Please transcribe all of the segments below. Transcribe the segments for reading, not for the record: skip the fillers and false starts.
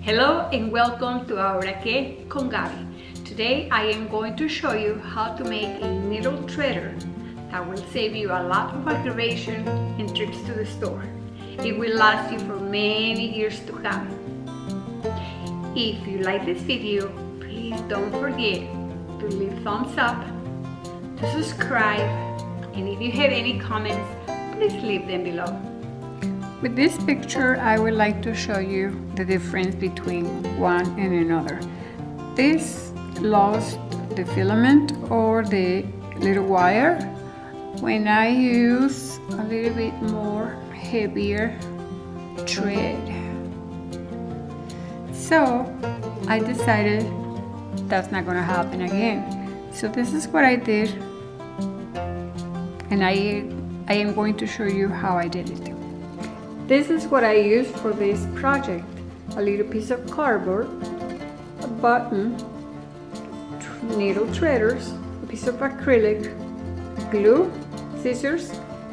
Hello and welcome to Ahora Que con Gaby. Today I am going to show you how to make a needle threader that will save you a lot of aggravation and trips to the store. It will last you for many years to come. If you like this video, please don't forget to leave thumbs up, to subscribe, and if you have any comments, please leave them below. With this picture, I would like to show you the difference between one and another. This lost the filament or the little wire when I use a little bit more heavier thread. So I decided that's not going to happen again. So this is what I did, and I am going to show you how I did it. This is what I used for this project: a little piece of cardboard, a button, needle threaders, a piece of acrylic, glue, scissors,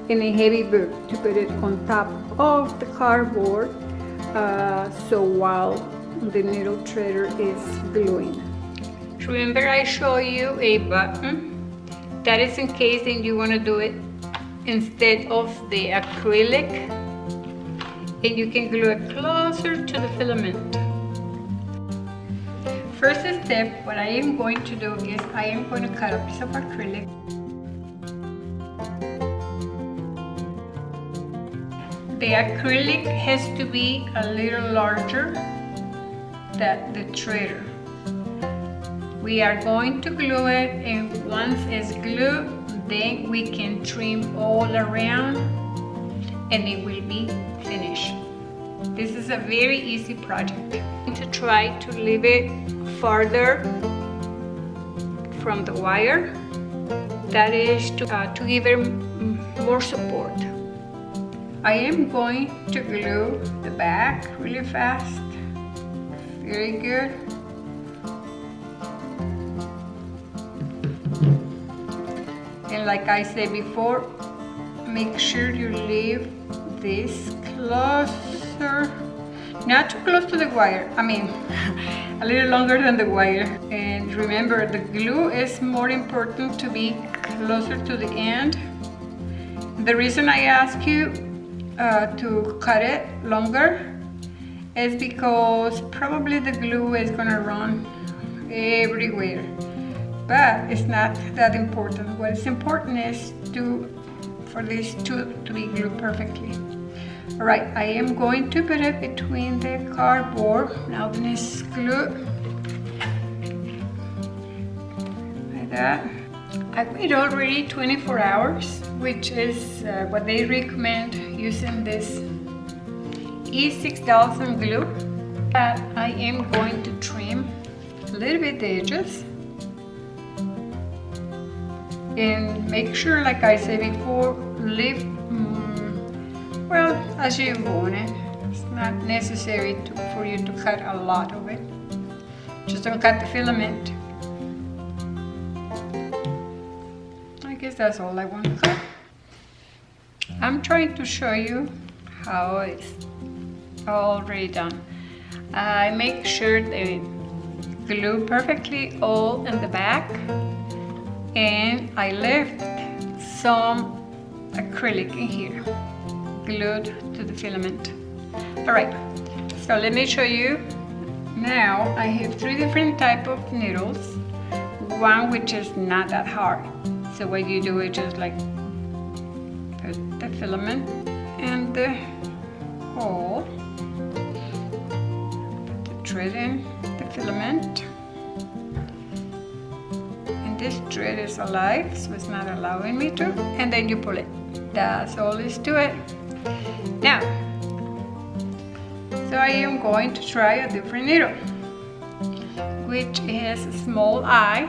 and a heavy book to put it on top of the cardboard so while the needle threader is gluing. Remember I showed you a button? That is in case that you want to do it instead of the acrylic, and you can glue it closer to the filament. First step, what I am going to do is I am going to cut a piece of acrylic. The acrylic has to be a little larger than the threader. We are going to glue it, and once it's glued, then we can trim all around and it will be finished. This is a very easy project. I'm going to try to leave it farther from the wire. That is to give it more support. I am going to glue the back really fast. Very good. And like I said before, make sure you leave this closer, not too close to the wire, a little longer than the wire. And remember, the glue is more important to be closer to the end. The reason I ask you to cut it longer is because probably the glue is gonna run everywhere, but it's not that important. What is important is for these two to be glued perfectly. All right, I am going to put it between the cardboard. Now that it's glued, like that. I waited already 24 hours, which is what they recommend using this E6000 glue. But I am going to trim a little bit the edges and make sure, like I said before, leave well as you want it. It's not necessary for you to cut a lot of it. Just don't cut the filament. I guess that's all I want to cut. I'm trying to show you how it's already done. I make sure they glue perfectly all in the back, and I left some acrylic in here, glued to the filament. All right, so let me show you. Now I have 3 different types of needles, one which is not that hard. So what you do is just like put the filament in the hole, put the thread in the filament, and this thread is alive, so it's not allowing me to, and then you pull it. That's all there is to it. Now, so I am going to try a different needle, which has a small eye,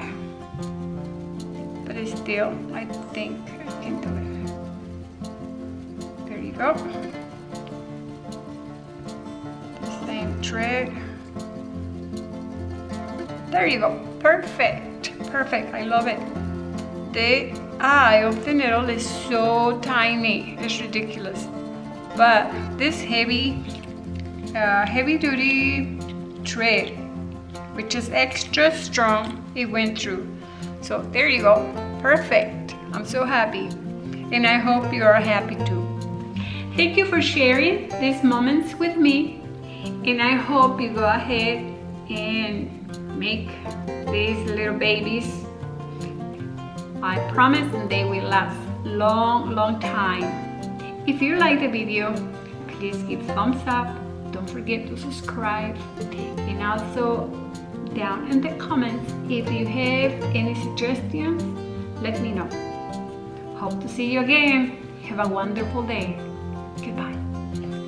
but still, I think I can do it. There you go. The same thread. There you go. Perfect. Perfect. I love it. The eye of the needle is so tiny. It's ridiculous. But this heavy duty thread, which is extra strong. It went through. So there you go. Perfect. I'm so happy. And I hope you are happy too. Thank you for sharing these moments with me. And I hope you go ahead and make these little babies. I promise they will last long time. If you like the video, please give thumbs up. Don't forget to subscribe. And also down in the comments, if you have any suggestions, let me know. Hope to see you again. Have a wonderful day.